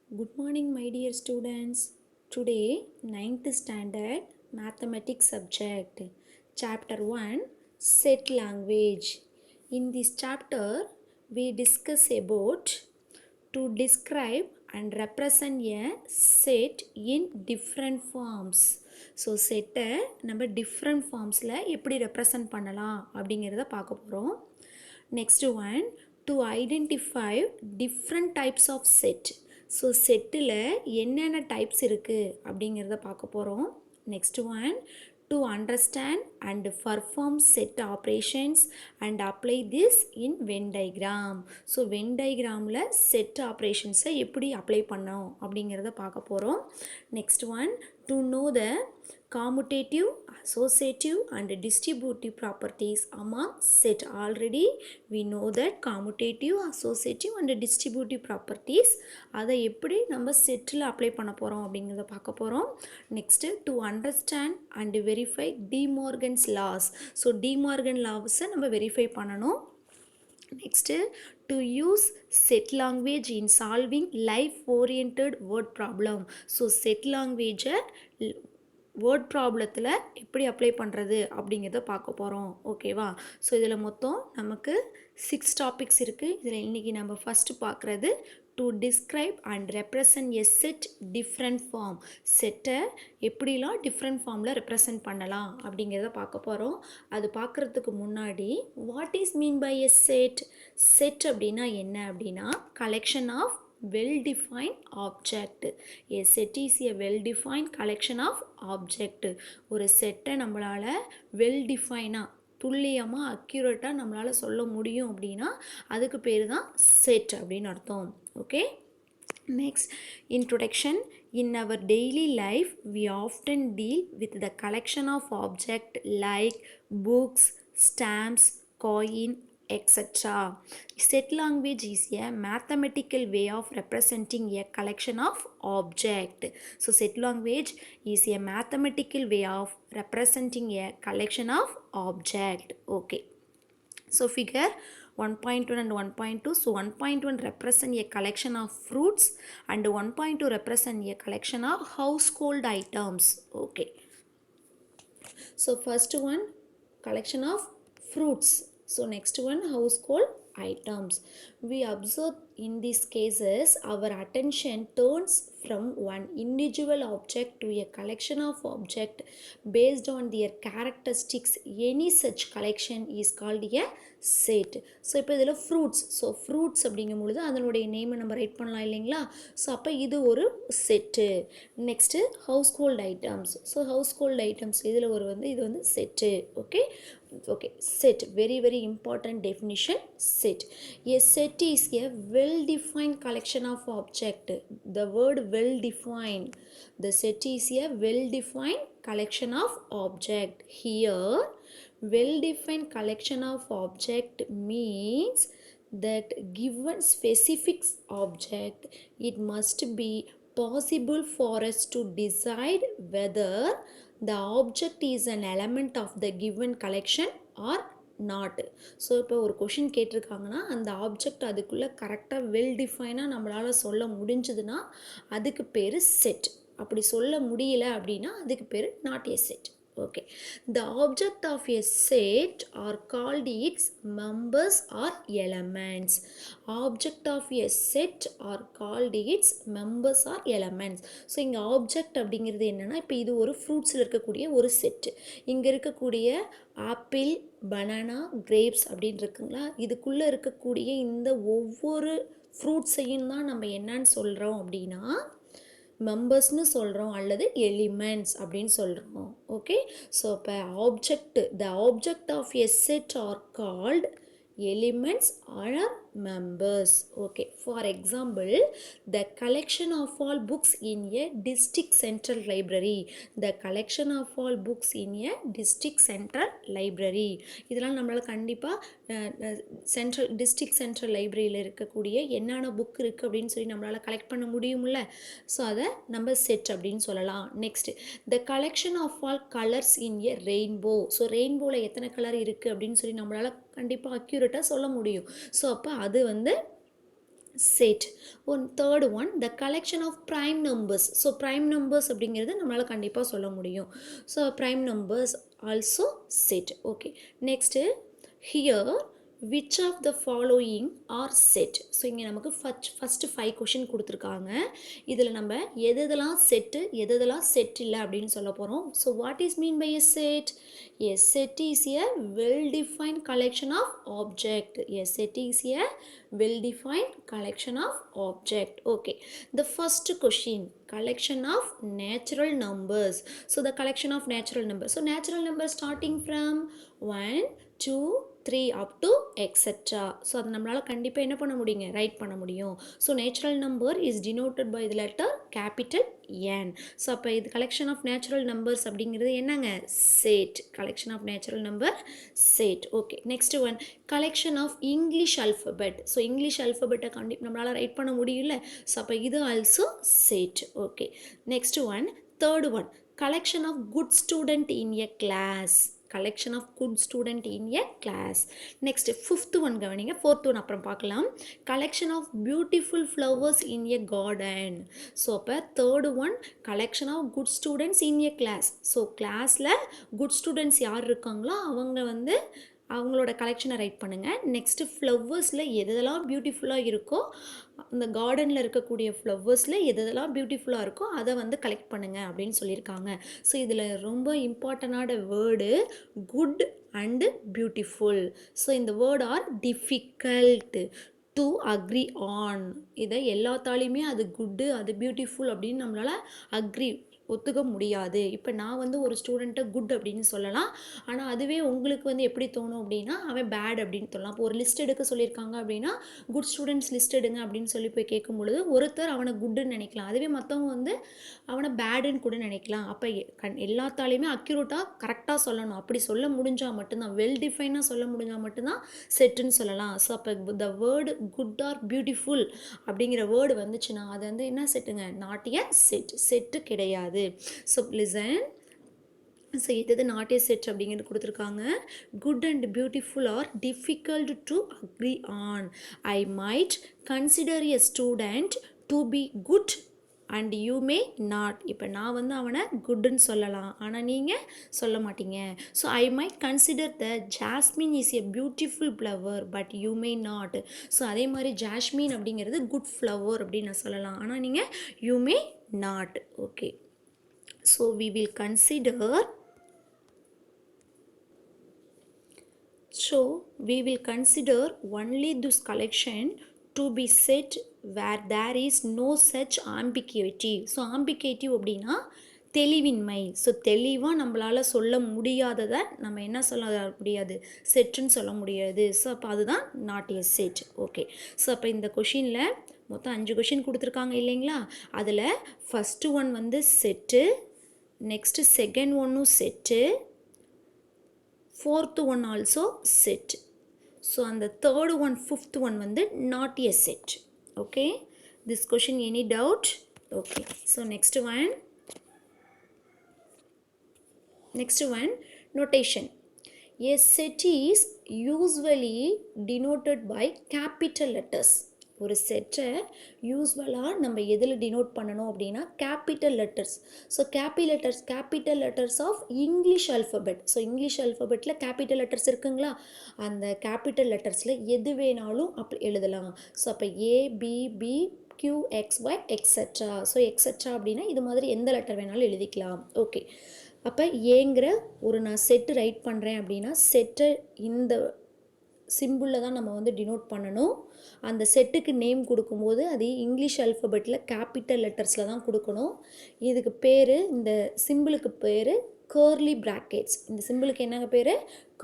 Good morning, my dear students. Today, ninth standard mathematics subject, chapter 1, set language. In this chapter, we discuss about to describe and represent a set in different forms. So செட்டை நம்ம different ஃபார்ம்ஸில் எப்படி represent பண்ணலாம் அப்படிங்கிறத பார்க்க போகிறோம். Next one, to identify different types of set. So செட்டில் என்னென்ன types இருக்குது அப்படிங்கிறத பார்க்க போகிறோம். Next one, to understand and perform set operations and apply this in Venn diagram. So Venn diagramல set operations எப்படி அப்ளை பண்ணோம் அப்படிங்கிறத பார்க்க போகிறோம். Next one, to know the commutative, associative and distributive properties among set. Already we know that commutative, associative and distributive properties அதை எப்படி நம்ம settle apply பண்ண போகிறோம் அப்படிங்கிறத பார்க்க போகிறோம். Next to understand and verify De Morgan's laws. So De Morgan லாஸை நம்ம வெரிஃபை பண்ணணும். Next to use set language in solving life oriented word problem. So set லாங்குவேஜை வேர்ட் ப்ராப்ளத்தில் எப்படி அப்ளை பண்ணுறது அப்படிங்கிறத பார்க்க போகிறோம். ஓகேவா? ஸோ இதில் மொத்தம் நமக்கு 6 டாபிக்ஸ் இருக்குது. இதில் இன்றைக்கி நம்ம ஃபஸ்ட்டு பார்க்குறது to describe and represent a set different form. செட்டை எப்படிலாம் டிஃப்ரெண்ட் ஃபார்மில் ரெப்ரசன்ட் பண்ணலாம் அப்படிங்கிறத பார்க்க போகிறோம். அது பார்க்குறதுக்கு முன்னாடி what is mean by a set? Set அப்படின்னா என்ன அப்படின்னா collection of well-defined object. A set is a well-defined collection of object. ஒரு செட்டை நம்மளால் well-defined துல்லியமாக அக்யூரேட்டாக நம்மளால் சொல்ல முடியும் அப்படின்னா அதுக்கு பேர் தான் செட் அப்படின்னு அர்த்தம். Okay, next, introduction. In our daily life we often deal with the collection of objects like books, stamps, coin, etc. Set language is a mathematical way of representing a collection of objects. So set language is a mathematical way of representing a collection of objects. Okay, so figure 1.1 and 1.2. So 1.1 represent a collection of fruits and 1.2 represent a collection of household items. Okay, so first one collection of fruits. So next one household items. We observe in these cases our attention turns from one individual object to a collection of objects based on their characteristics. Any such collection is called a set. So இப்போ இதில் fruits. So fruits அப்படிங்கும் பொழுது அதனுடைய நேமை நம்ம right பண்ணலாம் இல்லைங்களா? So அப்போ இது ஒரு set. Next household items. So household items இதில் ஒரு இது வந்து set. Okay, okay, set, very very important definition. Set, a set is a well defined collection of object. The word well defined, the set is a well defined collection of object. Here well defined collection of object means that given specific object it must be possible for us to decide whether the object is an element of the given collection or not. So இப்போ ஒரு question கேட்டிருக்காங்கன்னா அந்த object அதுக்குள்ளே கரெக்டாக well டிஃபைனாக நம்மளால் சொல்ல முடிஞ்சதுன்னா அதுக்கு பேர் செட். அப்படி சொல்ல முடியல அப்படின்னா அதுக்கு பேர் not a set. Okay, the object of a set are called its members or elements. Object of a set are called its members or elements. So இங்கே ஆப்ஜெக்ட் அப்படிங்கிறது என்னென்னா இப்போ இது ஒரு ஃப்ரூட்ஸில் இருக்கக்கூடிய ஒரு செட்டு. இங்கே இருக்கக்கூடிய ஆப்பிள், பனானா, கிரேப்ஸ் அப்படின்னு இருக்குங்களா, இதுக்குள்ளே இருக்கக்கூடிய இந்த ஒவ்வொரு ஃப்ரூட்ஸையும் தான் நம்ம என்னன்னு சொல்கிறோம் அப்படின்னா மெம்பர்ஸ்னு சொல்கிறோம் அல்லது எலிமெண்ட்ஸ் அப்படின்னு சொல்கிறோம். ஓகே, ஸோ இப்போ object, the object of a set are called elements are members. Okay, for example, the collection of all books in a district central library. The collection of all books in a district central library. இதெல்லாம் நம்மளால் கண்டிப்பாக central district central லைப்ரரியில் இருக்கக்கூடிய என்னென்ன book இருக்குது அப்படின்னு சொல்லி நம்மளால் கலெக்ட் பண்ண முடியும்ல. ஸோ அதை நம்ம செட் அப்படின்னு சொல்லலாம். Next, the collection of all colours in a rainbow. So ரெயின்போவில் எத்தனை கலர் இருக்குது அப்படின்னு சொல்லி நம்மளால் கண்டிப்பாக அக்யூரேட்டாக சொல்ல முடியும். ஸோ அப்போ அது set. One third one, the collection of prime numbers. So prime numbers அப்படிங்கிறது நம்மளால கண்டிப்பா சொல்ல முடியும். So prime numbers also set. Okay, next here which of the following are set. So இங்கே நமக்கு ஃபஸ்ட்டு 5 கொஷின் கொடுத்துருக்காங்க. இதில் நம்ம எதெல்லாம் செட்டு எதெல்லாம் செட் இல்லை அப்படின்னு சொல்ல போகிறோம். So what is mean by a set? A set is a well-defined collection of object. A set is a well-defined collection of object. Okay, the first question, collection of natural numbers. So the collection of natural numbers, so natural numbers starting from 1 2 3 up to etc. So அது நம்மளால கண்டிப்பா என்ன பண்ண முடியுங்க, right பண்ண முடியும். So natural number is denoted by the letter capital N. So அப்போ இது collection of natural numbers அப்படிங்கிறது என்னங்க, set. collection of natural number set. Okay, next one, collection of English alphabet. So English alphabet நம்மளால right பண்ண முடியல. So அப்போ இது also set. Okay, next one, third one, collection of good student in a class. collection of good student in a class. Next fifth one கவனிங்க, fourth one அப்புறம் பார்க்கலாம். collection of beautiful flowers in a garden. so அப்போ third one, collection of good students in a class. so classல good students யார் இருக்காங்களோ அவங்க வந்து அவங்களோட கலெக்ஷனை right பண்ணுங்கள். நெக்ஸ்ட்டு ஃப்ளவர்ஸில் எதெல்லாம் பியூட்டிஃபுல்லாக இருக்கோ, அந்த கார்டனில் இருக்கக்கூடிய ஃப்ளவர்ஸில் எதெல்லாம் பியூட்டிஃபுல்லாக இருக்கோ அதை வந்து கலெக்ட் பண்ணுங்கள் அப்படின்னு சொல்லியிருக்காங்க. ஸோ இதில் ரொம்ப இம்பார்ட்டண்டான word good and beautiful. So இந்த word are difficult to agree on. இதை எல்லாத்தாலையுமே அது குட்டு அது பியூட்டிஃபுல் அப்படின்னு நம்மளால் அக்ரி ஒத்துக்க முடியாது. இப்போ நான் வந்து ஒரு ஸ்டூடெண்ட்டை குட் அப்படின்னு சொல்லலாம், ஆனால் அதுவே உங்களுக்கு வந்து எப்படி தோணும் அப்படின்னா அவன் பேட் அப்படின்னு சொல்லலாம். இப்போ ஒரு லிஸ்ட் எடுக்க சொல்லியிருக்காங்க அப்படின்னா குட் ஸ்டூடெண்ட்ஸ் லிஸ்ட் எடுங்க அப்படின்னு சொல்லி போய் கேட்கும் பொழுது ஒருத்தர் அவனை குட்டுன்னு நினைக்கலாம், அதுவே மற்றவங்க வந்து அவனை பேடுன்னு கூட நினைக்கலாம். அப்போ எல்லாத்தாலையுமே அக்யூரேட்டாக கரெக்டாக சொல்லணும். அப்படி சொல்ல முடிஞ்சால் மட்டும்தான், வெல் டிஃபைனாக சொல்ல முடிஞ்சால் மட்டும்தான் செட்டுன்னு சொல்லலாம். ஸோ அப்போ the word good or beautiful அப்படிங்கிற வேர்டு வந்துச்சுன்னா அது வந்து என்ன செட்டுங்க, நாட் எ செட், செட்டு கிடையாது. So listen. ஸோ இது நாட் ஏ செட் அப்படிங்கிறது கொடுத்துருக்காங்க. Good and beautiful are difficult to agree on. I might consider a student to be good and you may not. இப்போ நான் வந்து அவனை குட்டுன்னு சொல்லலாம், ஆனால் நீங்கள் சொல்ல மாட்டீங்க. So I might consider the jasmine is a beautiful flower but you may not. So அதே மாதிரி ஜாஸ்மின் அப்படிங்கிறது குட் ஃப்ளவர் அப்படின்னு நான் சொல்லலாம், ஆனால் நீங்கள் you may not. Okay, so we will consider only this collection to be set where there is no such ambiguity. so ambiguity அப்படின்னா தெளிவின்மை. ஸோ தெளிவாக நம்மளால் சொல்ல முடியாததை நம்ம என்ன சொல்ல முடியாது, செட்டுன்னு சொல்ல முடியாது. ஸோ அப்போ அதுதான் not a set. Okay, so அப்போ இந்த கொஷினில் மொத்தம் 5 கொஷின் கொடுத்துருக்காங்க இல்லைங்களா. அதில் ஃபஸ்ட்டு ஒன் வந்து செட்டு, நெக்ஸ்ட்டு செகண்ட் ஒன்னும் set, fourth one also said. So அந்த தேர்டு ஒன் ஃபிஃப்த் ஒன் வந்து not a set. Okay, this question any doubt? Okay, so next one notation. A set is usually denoted by capital letters. ஒரு செட்டை யூஸ்வலாக நம்ம எதில் denote பண்ணணும் அப்படின்னா capital letters. So capital letters of English alphabet. So English அல்ஃபபெட்டில் capital letters இருக்குங்களா, அந்த கேபிட்டல் லெட்டர்ஸில் எது வேணாலும் அப்படி எழுதலாம். ஸோ அப்போ ABP QXY etcetera. So etcetera அப்படின்னா இது மாதிரி எந்த லெட்டர் வேணாலும் எழுதிக்கலாம். ஓகே, அப்போ ஏங்கிற ஒரு நான் செட்டு ரைட் பண்ணுறேன் அப்படின்னா செட்டை இந்த சிம்பிளில் தான் நம்ம வந்து டினோட் பண்ணணும். அந்த செட்டுக்கு நேம் கொடுக்கும்போது அது இங்கிலீஷ் அல்ஃபபெட்டில் கேபிட்டல் லெட்டர்ஸில் தான் கொடுக்கணும். இதுக்கு பேர், இந்த சிம்பிளுக்கு பேர் கர்லி பிராக்கெட்ஸ். இந்த சிம்பிளுக்கு என்னங்க பேர்,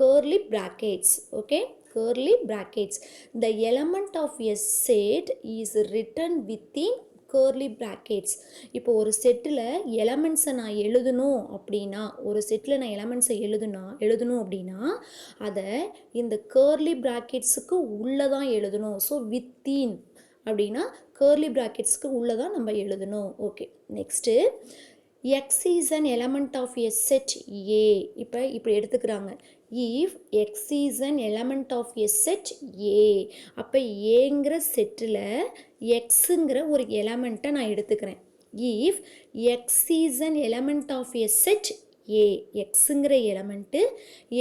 curly brackets. Okay, curly brackets. The element of a set is written within curly brackets. இப்போ ஒரு செட்டில் எலமெண்ட்ஸை நான் எழுதணும் அப்படின்னா, ஒரு செட்டில் நான் எலமெண்ட்ஸை எழுதணும் அப்படின்னா அதை இந்த curly bracketsக்கு உள்ளே தான் எழுதணும். ஸோ within அப்படின்னா curly bracketsக்கு உள்ளே தான் நம்ம எழுதணும். Okay, next x is an element of a set A. இப்போ இப்படி எடுத்துக்கிறாங்க. if x is an element of a set A. அப்போ ஏங்கிற செட்டில் xங்கிற ஒரு எலமெண்ட்டை நான் எடுத்துக்கிறேன். if x is an element of a set A. xங்கிற எலமெண்ட்டு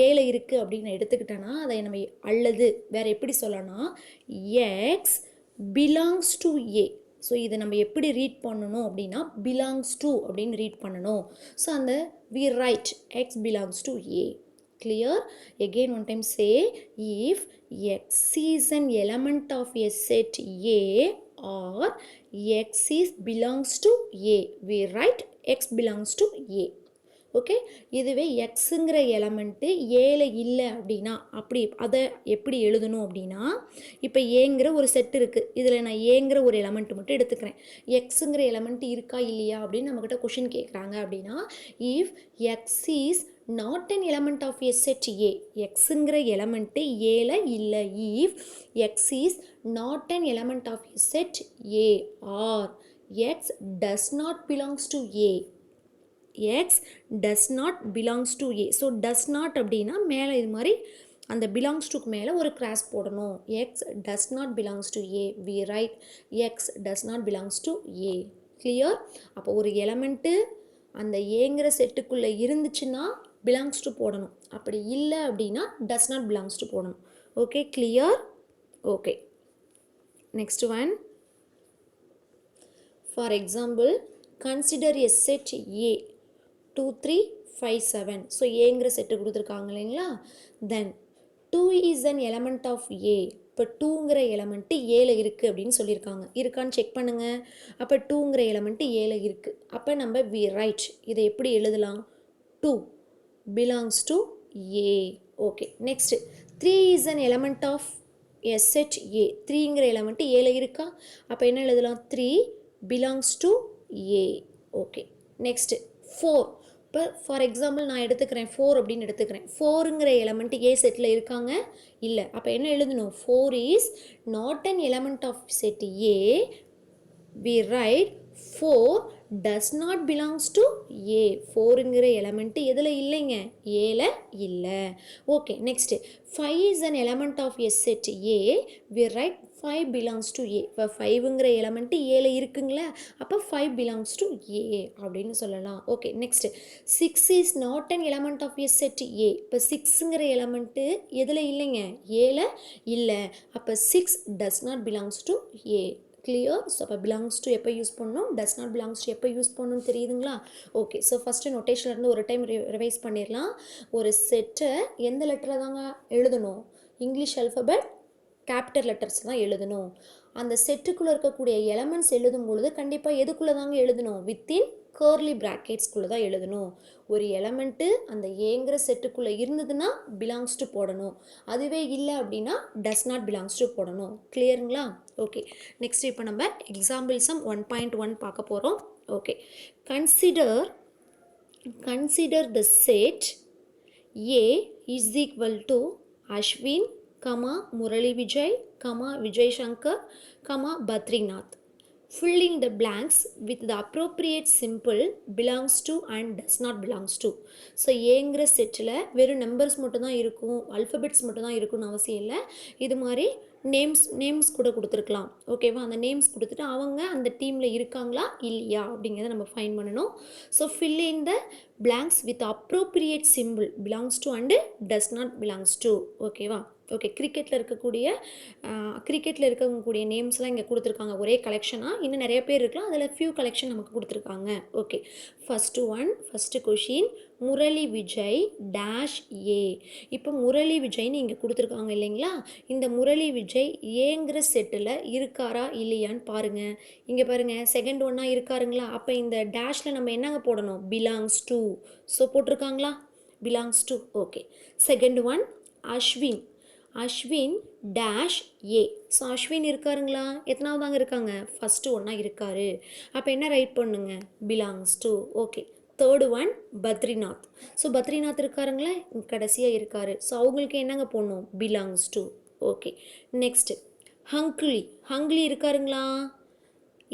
ஏல இருக்குது அப்படின்னு நான் எடுத்துக்கிட்டேன்னா அதை நம்ம அல்லது வேறு எப்படி சொல்லலாம், x belongs to A. So இதை நம்ம எப்படி ரீட் பண்ணணும் அப்படின்னா பிலாங்ஸ் டு அப்படின்னு ரீட் பண்ணணும். ஸோ அந்த we write x belongs to A. Clear? Again one time say, if x is an element of a set A or x is belongs to A, we write x belongs to A. Okay, இதுவே எக்ஸுங்கிற element ஏல இல்லை அப்படின்னா அப்படி அதை எப்படி எழுதணும் அப்படின்னா, இப்போ ஏங்கிற ஒரு செட் இருக்குது, இதில் நான் ஏங்கிற ஒரு எலமெண்ட் மட்டும் எடுத்துக்கிறேன். எக்ஸுங்கிற எலமெண்ட் இருக்கா இல்லையா அப்படின்னு நம்மக்கிட்ட கொஷின் கேட்குறாங்க அப்படின்னா, if x is not an element of a set A. எக்ஸுங்கிற எலமெண்ட்டு ஏல இல்லை. If x is not an element of a set A or x does not belongs to A. x does not belongs to A. So does not அப்படின்னா மேலே இது மாதிரி அந்த belongs to மேலே ஒரு கிராஸ் போடணும். x does not belongs to A. we write x does not belongs to A. clear? அப்போ ஒரு எலமெண்ட்டு அந்த ஏங்கிற செட்டுக்குள்ளே இருந்துச்சுன்னா belongs to போடணும், அப்படி இல்லை அப்படின்னா does not belongs to போடணும். Okay, clear? Okay, next one. for example, consider a set A 2 3 5 7. So ஏங்கிற செட்டு கொடுத்துருக்காங்க இல்லைங்களா. தென் 2 இஸ் அன் எலமெண்ட் ஆஃப் ஏ. இப்போ 2ங்கிற எலமெண்ட்டு ஏல இருக்குது அப்படின்னு சொல்லியிருக்காங்க. இருக்கான்னு செக் பண்ணுங்கள். அப்போ 2ங்கிற எலமெண்ட்டு ஏல இருக்குது. அப்போ நம்ம வி ரைட் இதை எப்படி எழுதலாம், 2 belongs to A. Okay, next 3 is an element of a set A. 3ங்கிற எலமெண்ட்டு ஏல இருக்கா, அப்போ என்ன எழுதலாம், 3 belongs to A. Okay, next 4. இப்போ ஃபார் எக்ஸாம்பிள் நான் எடுத்துக்கிறேன் 4 அப்படின்னு எடுத்துக்கிறேன். 4ங்கிற எலமெண்ட் ஏ செட்டில் இருக்காங்க இல்லை, அப்போ என்ன எழுதணும், 4 is not an element of set A. we write 4 does not belongs to A. 4ங்கிற எலமெண்ட்டு எதில் இல்லைங்க, ஏல இல்லை. Okay, next 5 is an element of a set A. we write 5 belongs to A. இப்போ 5ங்கிற எலமெண்ட்டு ஏல இருக்குங்களா, அப்போ 5 belongs to A அப்படின்னு சொல்லலாம். Okay, next 6 is not an element of a set A. இப்போ 6ங்கிற எலமெண்ட்டு எதில் இல்லைங்க, ஏல இல்லை, அப்போ 6 does not belongs to A. Clear? So அப்போ பிலாங்ஸ் டு எப்போ யூஸ் பண்ணணும், டஸ் நாட் பிலாங்ஸ் டு எப்போ யூஸ் பண்ணணும்னு தெரியுதுங்களா. ஓகே, ஸோ ஃபஸ்ட்டு நொட்டேஷன்லேருந்து ஒரு டைம் ரிவைஸ் பண்ணிடலாம். ஒரு செட்டை எந்த லெட்டரில் தாங்க எழுதணும், இங்கிலீஷ் அல்ஃபபெட் கேபிட்டல் லெட்டர்ஸ் தான் எழுதணும். அந்த செட்டுக்குள்ளே இருக்கக்கூடிய எலமெண்ட்ஸ் எழுதும் பொழுது கண்டிப்பாக எதுக்குள்ளே தாங்க எழுதணும், வித்தின் கேர்லி ப்ராக்கெட்ஸ்குள்ளே தான் எழுதணும். ஒரு எலமெண்ட்டு அந்த ஏங்கிற செட்டுக்குள்ளே இருந்ததுன்னா பிலாங்ஸ் டு போடணும், அதுவே இல்லை அப்படின்னா டஸ் நாட் பிலாங்ஸ் டு போடணும். கிளியருங்களா? ஓகே, நெக்ஸ்ட் இப்போ நம்ம எக்ஸாம்பிள் சம் 1.1 பார்க்க போகிறோம். Okay, consider the set A is equal to Ashwin, Murali Vijay, Vijay Shankar, Badrinath. Fill in the blanks with the appropriate symbol belongs to and does not belongs to. So ஏங்கிற settle வெறும் numbers மட்டும் தான் இருக்கும், alphabets மட்டும் தான் இருக்குன்னு அவசியம் இல்லை. இது மாதிரி நேம்ஸ் கூட கொடுத்துருக்கலாம். ஓகேவா? அந்த நேம்ஸ் கொடுத்துட்டு அவங்க அந்த டீமில் இருக்காங்களா இல்லையா அப்படிங்கிறத நம்ம ஃபைன் பண்ணணும். So fill in the blanks with appropriate symbol belongs to and does not belongs to. ஓகேவா? ஓகே, கிரிக்கெட்டில் இருக்கக்கூடிய நேம்ஸ்லாம் இங்கே கொடுத்துருக்காங்க ஒரே கலெக்ஷனாக. இன்னும் நிறைய பேர் இருக்கலாம், அதில் ஃபியூ கலெக்ஷன் நமக்கு கொடுத்துருக்காங்க. Okay, first question, Murali Vijay dash ஏ. இப்போ முரளி விஜய்னு இங்கே கொடுத்துருக்காங்க இல்லைங்களா. இந்த முரளி விஜய் ஏங்கிற செட்டில் இருக்காரா இல்லையான்னு பாருங்கள். இங்கே பாருங்கள், செகண்ட் ஒன்றா இருக்காருங்களா. அப்போ இந்த டேஷில் நம்ம என்னங்க போடணும், பிலாங்ஸ் டு. ஸோ போட்டிருக்காங்களா, belongs to. Okay, second one Ashwin dash A. So Ashwin இருக்காருங்களா, எத்தனாவதாங்க இருக்காங்க, ஃபஸ்ட்டு ஒன்றா இருக்காரு. அப்போ என்ன ரைட் பண்ணுங்க, belongs to. Okay, third one Badrinath. So Badrinath இருக்காருங்களா, கடைசியாக இருக்காரு. ஸோ அவங்களுக்கு என்னங்க போடணும், பிலாங்ஸ் டு. ஓகே, நெக்ஸ்ட்டு ஹங்க்லி இருக்காருங்களா,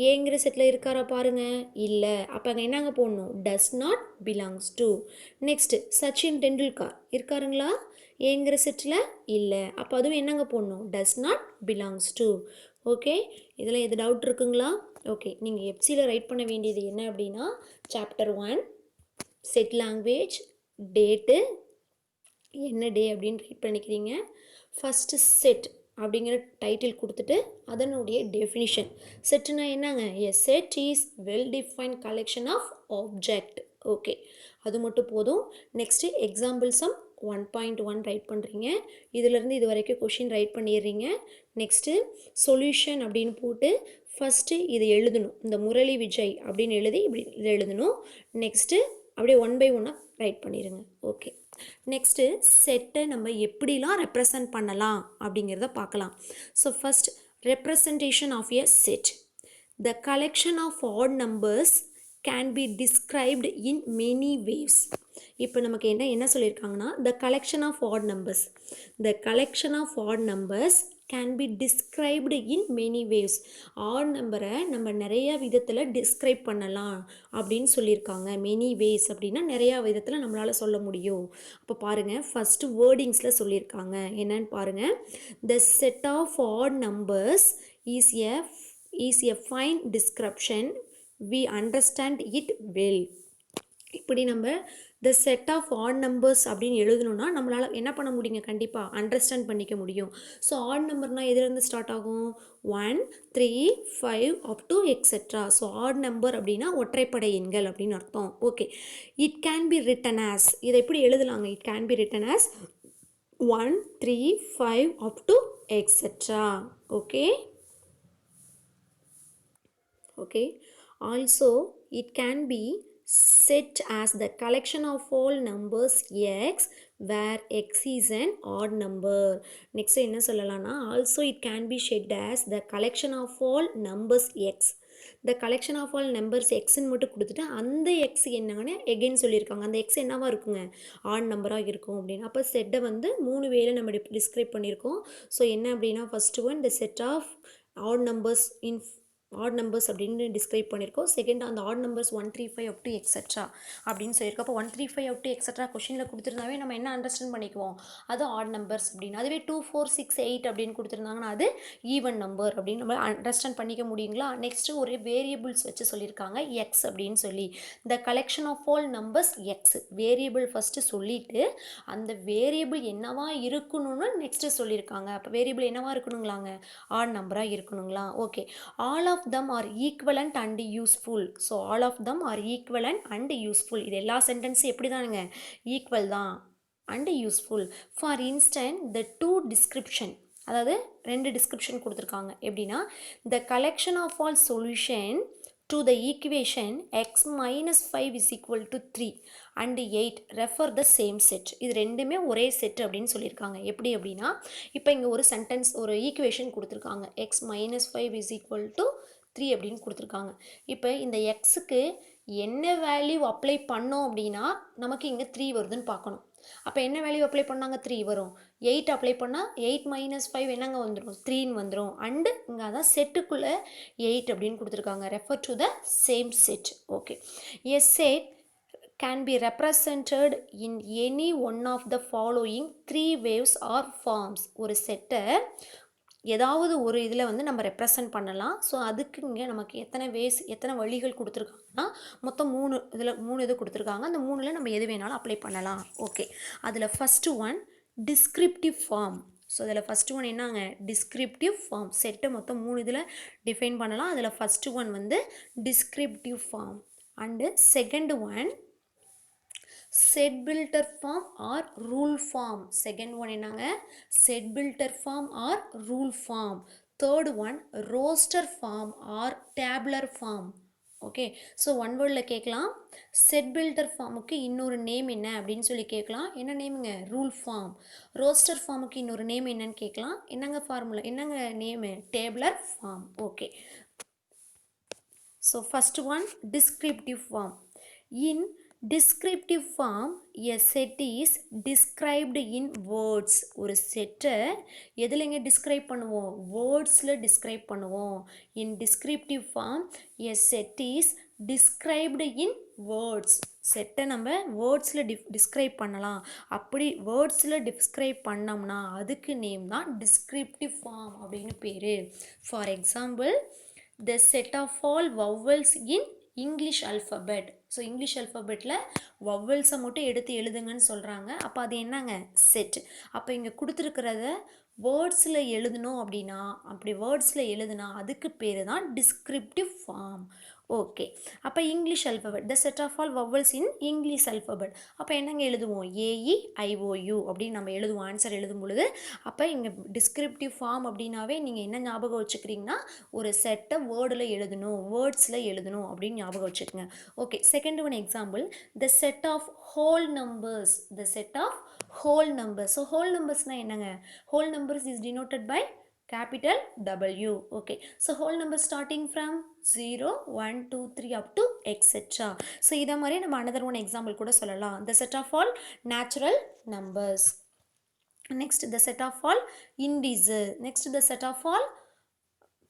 ஏங்கிற செட்டில் இருக்காரா பாருங்க, இல்லை. அப்போ அங்கே என்னங்க போடணும், does not belongs to. Next Sachin Tendulkar இருக்காருங்களா, ஏங்கிற செட்டில் இல்லை. அப்போ அதுவும் என்னங்க போடணும், does not belongs to. Okay, இதில் எது டவுட் இருக்குங்களா? ஓகே, நீங்கள் எஃப்சியில் ரைட் பண்ண வேண்டியது என்ன அப்படின்னா, சாப்டர் 1 செட் லாங்குவேஜ், டேட்டு என்ன டே அப்படின்னு ரைட் பண்ணிக்கிறீங்க. ஃபஸ்ட்டு செட் அப்படிங்கிற டைட்டில் கொடுத்துட்டு அதனுடைய டெஃபினிஷன். செட்டுனா என்னங்க, a set is well defined collection of object. Okay, அது மட்டும் போதும். நெக்ஸ்ட்டு எக்ஸாம்பிள் சம் 1.1 ரைட் பண்ணுறீங்க. இதிலேருந்து இது வரைக்கும் கொஷின் ரைட் பண்ணிடுறீங்க. நெக்ஸ்ட்டு சொல்யூஷன் அப்படின்னு போட்டு ஃபஸ்ட்டு இதை எழுதணும். இந்த முரளி விஜய் அப்படின்னு எழுதி இப்படி இதை எழுதணும். நெக்ஸ்ட்டு அப்படியே 1 by 1 ரைட் பண்ணிடுங்க. ஓகே, நெக்ஸ்ட்டு செட்டை நம்ம எப்படிலாம் ரெப்ரசன்ட் பண்ணலாம் அப்படிங்கிறத பார்க்கலாம். So first, representation of a set. The collection of odd numbers can be described in many ways. இப்போ நமக்கு என்ன சொல்லியிருக்காங்கன்னா, the collection of odd numbers, the collection of odd numbers can be described in many ways. Odd நம்பரை நம்ம நிறையா விதத்தில் describe பண்ணலாம் அப்படின்னு சொல்லியிருக்காங்க. மெனி வேஸ் அப்படின்னா நிறையா விதத்தில் நம்மளால் சொல்ல முடியும். அப்போ பாருங்கள், ஃபஸ்ட்டு வேர்டிங்ஸில் சொல்லியிருக்காங்க. என்னன்னு பாருங்கள், the set of odd numbers is a fine description, we understand it well. இப்படி நம்ம the set of odd numbers அப்படின்னு எழுதணும்னா நம்மளால் என்ன பண்ண முடியுங்க, கண்டிப்பாக அண்டர்ஸ்டாண்ட் பண்ணிக்க முடியும். ஸோ ஆட் நம்பர்னால் எதுலேருந்து ஸ்டார்ட் ஆகும், 1 3 5 up to etcetera. So odd number அப்படின்னா ஒற்றைப்படை எண்கள் அப்படின்னு அர்த்தம். Okay, it can be written as, இதை எப்படி எழுதலாங்க, it can be written as 1 3 5 up to etcetera. Okay, also it can be set as the collection of all numbers x where x is an odd number. Next என்ன சொல்லலாம்னா, also it can be said as the collection of all numbers x. the collection of all numbers xன்னு மட்டும் கொடுத்துட்டு அந்த x என்னன்னு again சொல்லியிருக்காங்க. அந்த x என்னவா இருக்குங்க, ஆட் நம்பராக இருக்கும் அப்படின்னு. அப்போ செட்டை வந்து 3 வேலை நம்ம டிஸ்கிரைப் பண்ணியிருக்கோம். ஸோ என்ன அப்படின்னா, first one, the set of odd numbers in add numbers அப்படின்னு டிஸ்கிரைப் பண்ணியிருக்கோம். செகண்ட், அந்த odd numbers 1 3 5 up to etcetera அப்படின்னு சொல்லியிருக்கோம். அப்போ 1 3 5 அப் டு எக்ஸெட்ரா கொஷினில் கொடுத்துருந்தாவே நம்ம என்ன அண்டர்ஸ்டாண்ட் பண்ணிக்குவோம், அது ஆட் நம்பர்ஸ் அப்படின்னு. அதுவே 2 4 6 8 அப்படின்னு கொடுத்துருந்தாங்கன்னா அது ஈவன் நம்பர் அப்படின்னு நம்ம அண்டர்ஸ்டாண்ட் பண்ணிக்க முடியுங்களா. நெக்ஸ்ட்டு ஒரு வேரியபிள்ஸ் வச்சு சொல்லியிருக்காங்க, எக்ஸ் அப்படின்னு சொல்லி. The collection of all numbers x, variable first சொல்லிவிட்டு அந்த வேரியபிள் என்னவா இருக்கணும்னு நெக்ஸ்ட்டு சொல்லியிருக்காங்க. அப்போ வேரியபிள் என்னவா இருக்கணுங்களாங்க, ஆட் நம்பராக இருக்கணுங்களா. Okay, all of them are equivalent and useful. so all of them are equivalent and useful. இது எல்லா சென்டென்ஸும் எப்படி தானுங்க, ஈக்குவல் தான் and useful. for instance, the two description, அதாவது 2 டிஸ்கிரிப்ஷன் கொடுத்துருக்காங்க. எப்படின்னா, the collection of all solution to the equation x minus 5 is equal to 3 and 8 refer the same set. இது ரெண்டுமே ஒரே செட் அப்படின்னு சொல்லியிருக்காங்க. எப்படி அப்படின்னா, இப்போ இங்கே ஒரு சென்டென்ஸ், ஒரு ஈக்குவேஷன் கொடுத்துருக்காங்க, x minus 5 is equal to 3 அப்படின்னு கொடுத்துருக்காங்க. இப்போ இந்த எக்ஸுக்கு என்ன வேல்யூ அப்ளை பண்ணோம் அப்படின்னா நமக்கு இங்கே 3 வருதுன்னு பார்க்கணும். அப்போ என்ன வேல்யூ அப்ளை பண்ணாங்க, 3 வரும். 8 அப்ளை பண்ணால் 8 மைனஸ் 5 என்னங்க வந்துடும், 3ன்னு வந்துடும். அண்டு இங்கே அதான் செட்டுக்குள்ளே 8 அப்படின்னு கொடுத்துருக்காங்க. Refer to the same set. Okay, a set can be represented in any one of the following 3 waves or forms. ஒரு செட்டை ஏதாவது ஒரு இதில் வந்து நம்ம ரெப்ரசன்ட் பண்ணலாம். ஸோ அதுக்கு இங்கே நமக்கு எத்தனை வழிகள் கொடுத்துருக்காங்கன்னா, மொத்தம் 3 இது கொடுத்துருக்காங்க. அந்த 3ல் நம்ம எது வேணாலும் அப்ளை பண்ணலாம். ஓகே, அதில் first one descriptive form. So அதில் ஃபஸ்ட்டு ஒன் என்னங்க, டிஸ்கிரிப்டிவ் ஃபார்ம். செட்டை மொத்தம் 3 இதில் டிஃபைன் பண்ணலாம். அதில் ஃபஸ்ட்டு ஒன் வந்து descriptive form. And second one set builder form or rule form. second one என்னங்க, set builder form or rule form. third one roster form or tabular form. Okay, so one வேர்டில் கேட்கலாம், set builder ஃபார்முக்கு இன்னொரு name என்ன அப்படின்னு சொல்லி கேட்கலாம். என்ன நேமுங்க, ரூல் ஃபார்ம். ரோஸ்டர் ஃபார்முக்கு இன்னொரு நேம் என்னன்னு கேட்கலாம். என்னங்க ஃபார்முலா, என்னங்க name, tabular form. Okay, so first one descriptive form. In Descriptive form, a set is described in words. ஒரு செட்டை எதுலங்க describe பண்ணுவோம்? wordsல describe பண்ணுவோம். in descriptive form, a set is described in words. செட்டை நம்ம வேர்ட்ஸில் டிஸ்கிரைப் பண்ணலாம். அப்படி வேர்ட்ஸில் describe பண்ணோம்னா அதுக்கு நேம் தான் டிஸ்கிரிப்டிவ் ஃபார்ம் அப்படின்னு பேர். For example, the set of all vowels in English alphabet. So English அல்ஃபபெட்டில் வவல்ஸை மட்டும் எடுத்து எழுதுங்கன்னு சொல்கிறாங்க. அப்போ அது என்னங்க? செட். அப்போ இங்கே கொடுத்துருக்கிறத வேர்ட்ஸில் எழுதணும் அப்படின்னா, அப்படி வேர்ட்ஸில் எழுதுனா அதுக்கு பேர் தான் டிஸ்கிரிப்டிவ் ஃபார்ம். ஓகே, அப்போ English alphabet, the set of all vowels in English alphabet. அப்போ என்னங்க எழுதுவோம்? AEIOU அப்படின்னு நம்ம எழுதுவோம் ஆன்சர் எழுதும் பொழுது. அப்போ இங்கே டிஸ்கிரிப்டிவ் ஃபார்ம் அப்படின்னாவே நீங்கள் என்ன ஞாபகம் வச்சுக்கிறீங்கன்னா, ஒரு செட்டை வேர்டில் எழுதணும், வேர்ட்ஸில் எழுதணும் அப்படின்னு ஞாபகம் வச்சுக்கோங்க. Okay, second one example, the set of whole numbers. The set of whole numbers. So whole numbers na என்னங்க? whole numbers is denoted by capital W. Okay, so whole numbers starting from 0 1 2 3 up to etc. So இத மாதிரி நம்ம another one example கூட சொல்லலாம். The set of all natural numbers. Next, the set of all integers. Next, the set of all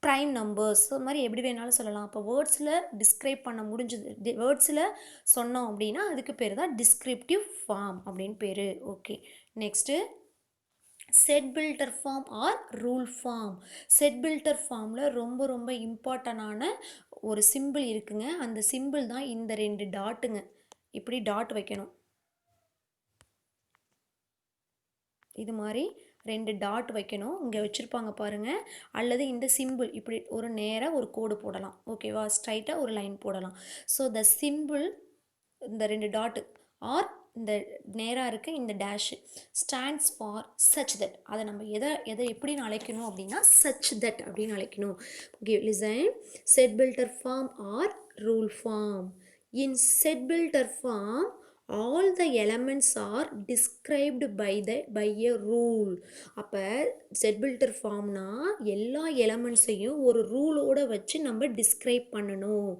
prime numbers. So மாதிரி எப்படி வேணாலும் சொல்லலாம். அப்போ வேர்ட்ஸில் டிஸ்கிரைப் பண்ண முடிஞ்சது, வேர்ட்ஸில் சொன்னோம் அப்படின்னா அதுக்கு பேர் தான் டிஸ்கிரிப்டிவ் ஃபார்ம் அப்படின்னு பேர். Okay, next set builder form or rule form. Set builder ஃபார்மில் ரொம்ப ரொம்ப இம்பார்ட்டண்டான ஒரு சிம்பிள் இருக்குங்க. அந்த சிம்பிள் தான் இந்த 2 டாட்டுங்க. இப்படி டாட் வைக்கணும், இது மாதிரி 2 டாட் வைக்கணும். இங்கே வச்சுருப்பாங்க பாருங்கள். அல்லது இந்த சிம்பிள் இப்படி ஒரு நேராக ஒரு கோடு போடலாம். ஓகேவா? ஸ்ட்ரைட்டாக ஒரு லைன் போடலாம். ஸோ த சிம்பிள், இந்த 2 டாட்டு ஆர் இந்த நேராக இருக்க இந்த dash stands for such that. அதை நம்ம எதை எப்படின்னு அழைக்கணும் அப்படின்னா சச் தட் அப்படின்னு அழைக்கணும். Okay, listen. Set builder form or rule form. In set builder form all the elements are described by a rule. அப்போ செட் பில்டர் ஃபார்ம்னா எல்லா எலமெண்ட்ஸையும் ஒரு ரூலோட வச்சு நம்ம டிஸ்கிரைப் பண்ணணும்.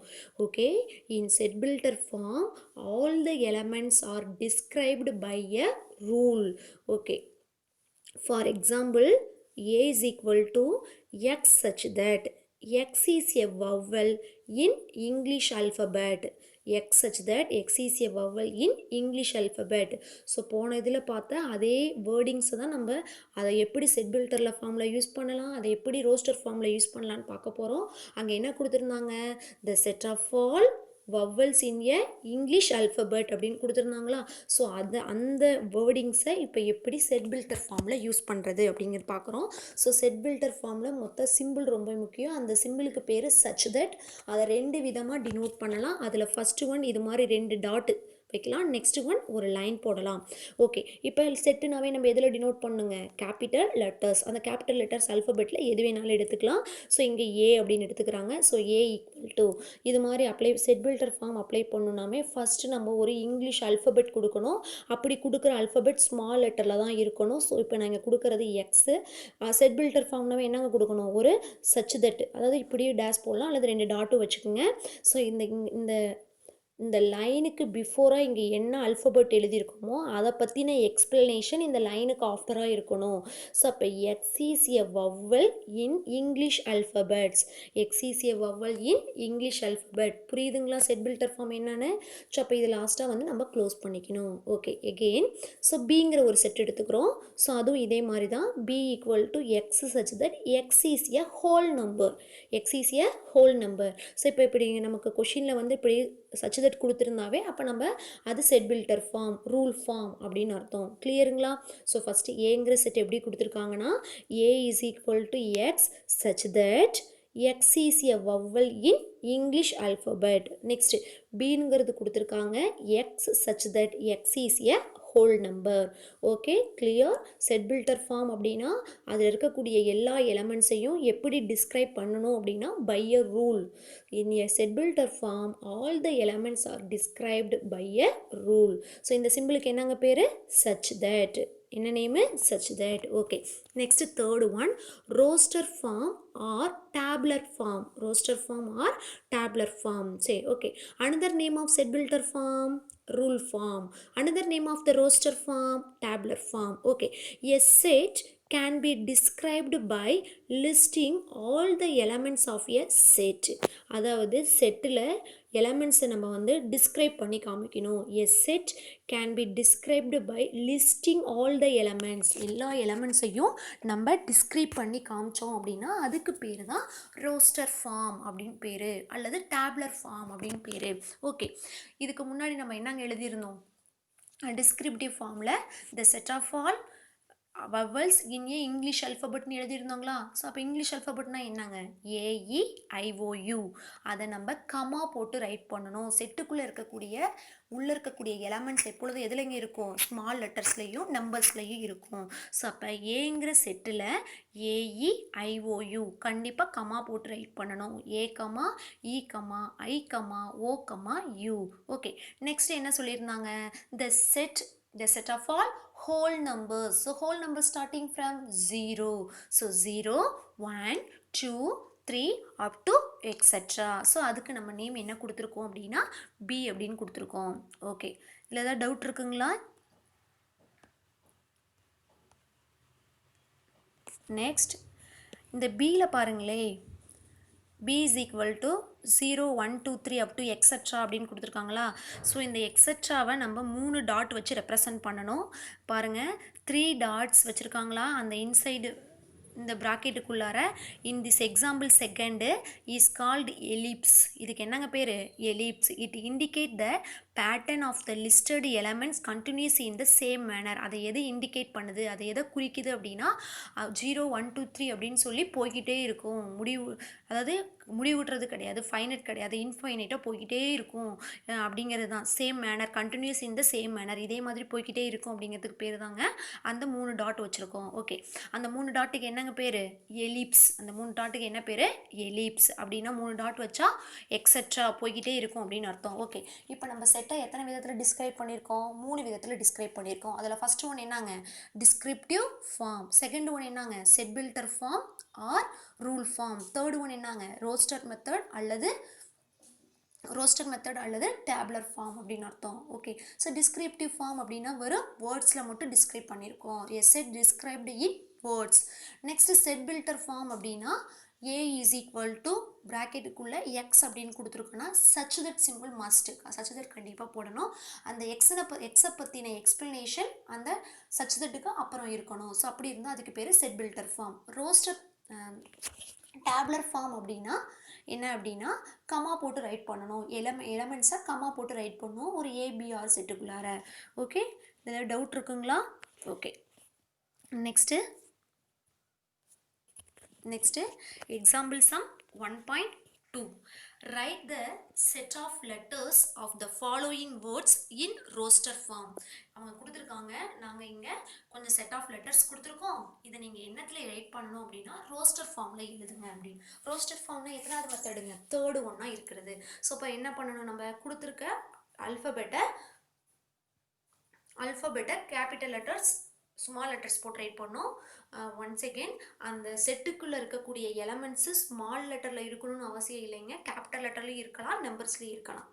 Okay, in set builder form all the elements are described by a rule. Okay, for example, A is equal to X such that X is a vowel in English alphabet. X such that X is a vowel in English alphabet. So போன இதில் பார்த்தா அதே வேர்டிங்ஸை தான் நம்ம அதை எப்படி set பில்டரில் ஃபார்மில் use பண்ணலாம், அதை எப்படி ரோஸ்டர் ஃபார்மில் யூஸ் பண்ணலான்னு பார்க்க போகிறோம். அங்கே என்ன கொடுத்துருந்தாங்க? The set of all vowels in a English alphabet அப்படின்னு கொடுத்துருந்தாங்களா? ஸோ அந்த வேர்டிங்ஸை இப்போ எப்படி செட் பில்டர் ஃபார்மில் யூஸ் பண்ணுறது அப்படிங்கிறது பார்க்குறோம். ஸோ செட் பில்டர் ஃபார்மில் மொத்த சிம்பிள் ரொம்ப முக்கியம். அந்த சிம்பிளுக்கு பேர் சச் தட். அதை 2 விதமாக டினோட் பண்ணலாம். அதில் ஃபஸ்ட்டு ஒன் இது மாதிரி 2 டாட்டு வைக்கலாம். நெக்ஸ்ட் ஒன் ஒரு லைன் போடலாம். ஓகே, இப்போ செட்டுனாவே நம்ம எதில் டினோட் பண்ணுங்க? Capital letters. அந்த கேபிட்டல் லெட்டர்ஸ் அல்ஃபபெட்டில் எது வேணாலும் எடுத்துக்கலாம். ஸோ இங்கே ஏ அப்படின்னு எடுத்துக்கிறாங்க. ஸோ ஏ ஈக்குவல் டு இது மாதிரி apply set builder form apply பண்ணணுன்னாமே ஃபஸ்ட்டு நம்ம ஒரு இங்கிலீஷ் அல்ஃபபெட் கொடுக்கணும். அப்படி கொடுக்குற அல்ஃபபெட் ஸ்மால் லெட்டரில் தான் இருக்கணும். ஸோ இப்போ நாங்கள் கொடுக்குறது எக்ஸு. செட் பில்டர் ஃபார்ம்னாவே என்னங்க கொடுக்கணும்? ஒரு சச் தட், அதாவது இப்படியே டேஷ் போடலாம் அல்லது 2 டாட்டும் வச்சுக்கோங்க. ஸோ இந்த லைனுக்கு பிஃபோராக இங்கே என்ன அல்ஃபபெட் எழுதியிருக்கோமோ அதை பற்றின எக்ஸ்பிளனேஷன் இந்த லைனுக்கு ஆஃப்டராக இருக்கணும். ஸோ அப்போ X is a vowel in English alphabets. X is a vowel in English alphabet. புரியுதுங்களா செட் பில்டர் ஃபார்ம் என்னன்னு? ஸோ அப்போ இது லாஸ்ட்டாக வந்து நம்ம க்ளோஸ் பண்ணிக்கணும். ஓகே, எகெயின் ஸோ பிங்கிற ஒரு செட் எடுத்துக்கிறோம். ஸோ அதுவும் இதே மாதிரி தான். B equal to x such that x is a whole number. X is a whole number. So இப்போ இப்படி நமக்கு கொஷினில் வந்து இப்படி சச் தட் கொடுத்துருந்தாவே அப்போ நம்ம அது set builder form, rule form அப்படின்னு அர்த்தம். கிளியருங்களா? ஸோ ஃபஸ்ட்டு ஏங்கிற செட் எப்படி கொடுத்துருக்காங்கன்னா A is equal to x such that x is a vowel in English alphabet. Next பிங்கிறது கொடுத்துருக்காங்க x such that x is a whole number. Okay, clear? Set builder form அப்படின்னா அதில் இருக்கக்கூடிய எல்லா எலமெண்ட்ஸையும் எப்படி டிஸ்கிரைப் பண்ணணும் அப்படின்னா by a rule. In a set builder form all the elements are described by a rule. So இந்த சிம்பிளுக்கு என்னங்க பேர்? Such that. என்ன name? Such that. Okay, next third one, roster form or tabular form. Roster form or tabular form. சரி, okay. Another name of set builder form rule form. Another name of the roster form, tabular form. Okay, a set can be described by listing all the elements of a set. அதாவது settle எலமெண்ட்ஸை நம்ம வந்து describe பண்ணி காமிக்கணும். a set can be described by listing all the elements. எல்லா எலமெண்ட்ஸையும் நம்ம describe பண்ணி காமிச்சோம் அப்படின்னா அதுக்கு பேர் தான் ரோஸ்டர் ஃபார்ம் அப்படின்னு பேர், அல்லது டேப்லர் ஃபார்ம் அப்படின்னு பேர். ஓகே, இதுக்கு முன்னாடி நம்ம என்னங்க எழுதியிருந்தோம்? டிஸ்கிரிப்டிவ் ஃபார்மில் the set of all vowels in a English அல்ஃபபெட்னு எழுதியிருந்தாங்களா? ஸோ அப்போ இங்கிலீஷ் அல்ஃபபெட்னா என்னங்க? AEIOU. அதை நம்ம கமா போட்டு ரைட் பண்ணணும். செட்டுக்குள்ளே உள்ளே இருக்கக்கூடிய எலமெண்ட்ஸ் எப்பொழுதும் எதுலைங்க இருக்கும்? ஸ்மால் லெட்டர்ஸ்லையும் நம்பர்ஸ்லையும் இருக்கும். ஸோ அப்போ ஏங்கிற செட்டில் AEIOU கண்டிப்பாக கமா போட்டு ரைட் பண்ணணும். A, E, I, O, U. Okay, next என்ன சொல்லியிருந்தாங்க? The set of all whole numbers. So whole numbers starting from 0. So 0, 1, 2, 3 up to etc. So அதுக்கு நம்ம நேம் என்ன கொடுத்துருக்கோம் அப்படின்னா B அப்படின்னு கொடுத்துருக்கோம். ஓகே, இதில் ஏதாவது டவுட் இருக்குங்களா? நெக்ஸ்ட் இந்த Bயில் பாருங்களே, B is equal to 0, 1, 2, 3 up to extra அப்படின்னு கொடுத்துருக்காங்களா? ஸோ இந்த எக்ஸட்ராவை நம்ம 3 டாட் வச்சு ரெப்ரசன்ட் பண்ணணும். பாருங்கள், 3 டாட்ஸ் வச்சுருக்காங்களா அந்த இன்சைடு இந்த ப்ராக்கெட்டுக்குள்ளார? In this example second is called ellipse. இதுக்கு என்னங்க பேர்? Ellipse. It indicate the pattern of the listed elements continues in the same manner. அதை எது இண்டிகேட் பண்ணுது, அதை எதை குறிக்குது அப்படின்னா 0, 1, 2, 3 அப்படின்னு சொல்லி போய்கிட்டே இருக்கும். அதாவது முடிவுட்டுறது கிடையாது, ஃபைனட் கிடையாது, இன்ஃபைனைட்டாக போய்கிட்டே இருக்கும் அப்படிங்கிறது தான். Same manner, continues in the same manner, இதே மாதிரி போய்கிட்டே இருக்கும் அப்படிங்கிறதுக்கு பேர் தாங்க அந்த 3 டாட் வச்சுருக்கோம். ஓகே, அந்த 3 டாட்டுக்கு என்னங்க பேர்? எலிப்ஸ். அந்த 3 டாட்டுக்கு என்ன பேர்? எலிப்ஸ். அப்படின்னா 3 டாட் வச்சா எக்ஸட்ரா போய்கிட்டே இருக்கும் அப்படின்னு அர்த்தம். ஓகே, இப்போ நம்ம செட்டை எத்தனை விதத்தில் டிஸ்கிரைப் பண்ணியிருக்கோம்? 3 விதத்தில் டிஸ்கிரைப் பண்ணியிருக்கோம். அதில் ஃபர்ஸ்ட் ஒன் என்னங்க? Descriptive form. செகண்ட் ஒன் என்னங்க? Set builder form or rule form. Third one என்னங்க? ரோஸ்டர் மெத்தட் அல்லது டேப்லர் ஃபார்ம் அப்படின்னு அர்த்தம். ஓகே, ஸோ டிஸ்கிரிப்டிவ் ஃபார்ம் அப்படின்னா வெறும் வேர்ட்ஸில் மட்டும் டிஸ்கிரைப் பண்ணியிருக்கோம். A set described in words. Next set builder form அப்படின்னா A is equal to ப்ராக்கெட்டுக்குள்ளே X அப்படின்னு கொடுத்துருக்கோன்னா such that simple must, such that கண்டிப்பாக போடணும். அந்த எக்ஸை பற்றின எக்ஸ்பிளனேஷன் அந்த such thatக்கு அப்புறம் இருக்கணும். ஸோ அப்படி இருந்தால் அதுக்கு பேர் set builder form. Roster tabular form அப்படின்னா என்ன அப்படின்னா கமா போட்டு ரைட் பண்ணணும். எலமெண்ட்ஸை கமா போட்டு ரைட் பண்ணணும் ஒரு ABR செட்டுக்குள்ளார. ஓகே, இதில் டவுட் இருக்குங்களா? Okay, next example sum 1.2. Write the set of letters of the following words in roster form. அவங்க கொடுத்துருக்காங்க, நாங்கள் இங்கே கொஞ்சம் செட் ஆஃப் லெட்டர்ஸ் கொடுத்துருக்கோம். இதை நீங்கள் என்னத்தில் ரைட் பண்ணணும் அப்படின்னா ரோஸ்டர் ஃபார்மில் எழுதுங்க அப்படின்னு. ரோஸ்டர் ஃபார்ம்னா எத்தனாவது மெத்தடுங்க? தேர்டு ஒன்றா இருக்கிறது. ஸோ இப்போ என்ன பண்ணணும்? நம்ம கொடுத்துருக்க அல்ஃபபெட்டை கேபிட்டல் லெட்டர்ஸ் ஸ்மால் லெட்டர்ஸ் போட்டு ரைட் பண்ணோம். ஒன்ஸ் அகெயின் அந்த செட்டுக்குள்ளே இருக்கக்கூடிய எலமெண்ட்ஸு ஸ்மால் லெட்டரில் இருக்கணும்னு அவசியம் இல்லைங்க, கேபிட்டல் லெட்டர்லையும் இருக்கலாம், நம்பர்ஸ்லையும் இருக்கலாம்.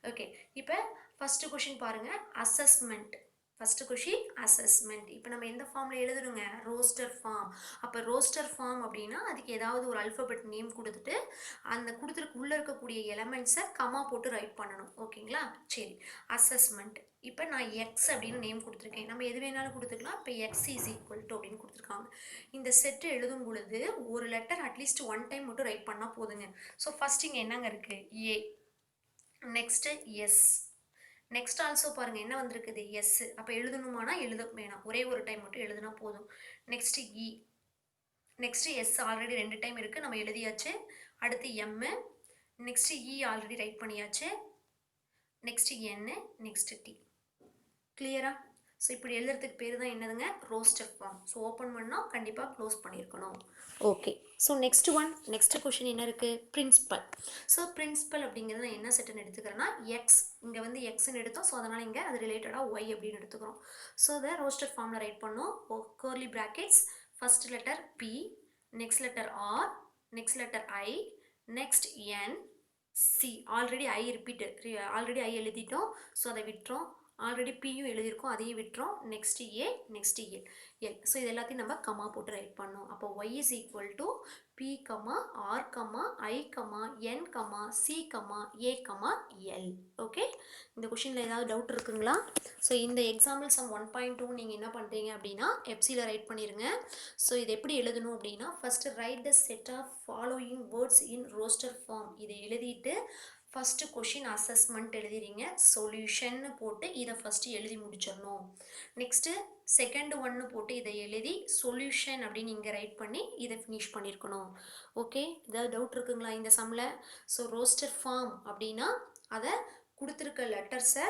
ஓகே, இப்போ ஃபஸ்ட்டு கொஷின் பாருங்கள், அசஸ்மெண்ட். First question assessment. இப்போ நம்ம எந்த ஃபார்மில் எழுதணுங்க? Roster form. அப்போ ரோஸ்டர் ஃபார்ம் அப்படின்னா அதுக்கு ஏதாவது ஒரு அல்ஃபபெட் நேம் கொடுத்துட்டு அந்த உள்ளே இருக்கக்கூடிய எலமெண்ட்ஸை கமா போட்டு ரைட் பண்ணணும். ஓகேங்களா? சரி, அசஸ்மெண்ட். இப்போ நான் எக்ஸ் அப்படின்னு நேம் கொடுத்துருக்கேன், நம்ம எது வேணாலும் கொடுத்துக்கலாம். இப்போ எக்ஸ் இஸ் ஈக்குவல் டு அப்படின்னு கொடுத்துருக்காங்க. இந்த செட்டு எழுதும் பொழுது ஒரு லெட்டர் அட்லீஸ்ட் 1 டைம் மட்டும் ரைட் பண்ணால் போதுங்க. ஸோ ஃபஸ்ட் இங்கே என்னங்க இருக்குது? A. Next S. Next also பாருங்கள் என்ன வந்திருக்குது? எஸ். அப்போ எழுதணுமானா எழுத வேணாம், ஒரே ஒரு டைம் மட்டும் எழுதுனா போதும். Next E. Next S already 2 time இருக்குது, நம்ம எழுதியாச்சு. அடுத்து M. Next E already write பண்ணியாச்சு. Next N. Next T. கிளியரா? ஸோ இப்படி எழுதுறதுக்கு பேர் தான் என்னதுங்க? Roster form. ஸோ ஓப்பன் பண்ணால் கண்டிப்பாக க்ளோஸ் பண்ணியிருக்கணும். ஓகே, ஸோ நெக்ஸ்ட் கொஷின் என்ன இருக்குது? பிரின்சிபல். ஸோ பிரின்சிபல் அப்படிங்கிறது நான் என்ன செட்டுன்னு எடுத்துக்கிறேன்னா எக்ஸ், இங்கே வந்து எக்ஸ்ன்னு எடுத்தோம். ஸோ அதனால் இங்கே அது ரிலேட்டடாக ஒய் அப்படின்னு எடுத்துக்கிறோம். ஸோ அதை ரோஸ்டர் ஃபார்மில் ரைட் பண்ணோம். Curly brackets, first letter P, next letter R, next letter I, next N, C already I repeat already I எழுதிட்டோம், ஸோ அதை விட்டுறோம். ஆல்ரெடி பியும் எழுதியிருக்கோம், அதையும் விட்டுறோம். Next A, next L. So இது எல்லாத்தையும் நம்ம கமா போட்டு ரைட் பண்ணோம். அப்போ Y is equal to P comma R comma I comma N comma C comma A comma L. Okay, இந்த கொஷினில் ஏதாவது டவுட் இருக்குங்களா? ஸோ இந்த எக்ஸாம்பிள் சம் 1.2 நீங்கள் என்ன பண்ணுறீங்க அப்படின்னா எஃப்சியில் ரைட் பண்ணிடுங்க. ஸோ இது எப்படி எழுதணும் அப்படின்னா first write the set of following words in roster form. இதை எழுதிட்டு ஃபஸ்ட்டு கொஷின் அசஸ்மெண்ட் எழுதிறீங்க, சொல்யூஷன்னு போட்டு இதை ஃபஸ்ட்டு எழுதி முடிச்சிடணும். நெக்ஸ்ட்டு செகண்ட் ஒன்று போட்டு இதை எழுதி சொல்யூஷன் அப்படின்னு இங்கே ரைட் பண்ணி இதை ஃபினிஷ் பண்ணியிருக்கணும். ஓகே, ஏதாவது டவுட் இருக்குங்களா இந்த சம்மில்? ஸோ ரோஸ்டர் ஃபார்ம் அப்படின்னா அதை கொடுத்துருக்க லெட்டர்ஸை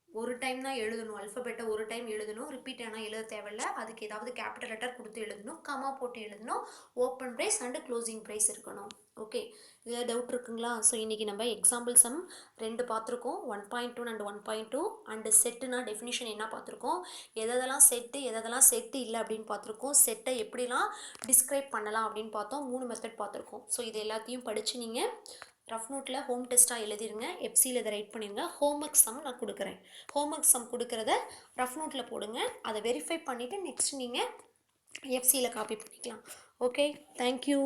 ஒரு டைம் தான் எழுதணும், அல்ஃபபெட்டை ஒரு டைம் எழுதணும், ரிப்பீட் ஆனால் எழுத தேவையில்ல. அதுக்கு ஏதாவது கேபிட்டல் லெட்டர் கொடுத்து எழுதணும், கமா போட்டு எழுதணும், open brace and closing brace இருக்கணும். ஓகே, இதில் டவுட் இருக்குங்களா? ஸோ இன்றைக்கி நம்ம எக்ஸாம்பிள் சம் 2 பார்த்துருக்கோம், 1.2 அண்ட் 1.2. அண்டு செட்டுனா டெஃபினிஷன் என்ன பார்த்துருக்கோம், எதெல்லாம் செட்டு எதெல்லாம் செட்டு இல்லை அப்படின்னு பார்த்துருக்கோம், செட்டை எப்படிலாம் டிஸ்கிரைப் பண்ணலாம் அப்படின்னு பார்த்தோம், 3 மெத்தட் பார்த்துருக்கோம். ஸோ இது எல்லாத்தையும் படித்து நீங்கள் ரஃப் நோட்டில் ஹோம் டெஸ்ட்டாக எழுதிருங்க, எஃப்சியில் இதை ரைட் பண்ணிடுங்க. ஹோம்ஒர்க் சம் நான் கொடுக்குறேன், ஹோம்ஒர்க் சம் கொடுக்குறத ரஃப் நோட்டில் போடுங்க, அதை வெரிஃபை பண்ணிவிட்டு நெக்ஸ்ட் நீங்கள் எஃப்சியில் காப்பி பண்ணிக்கலாம். Okay, thank you.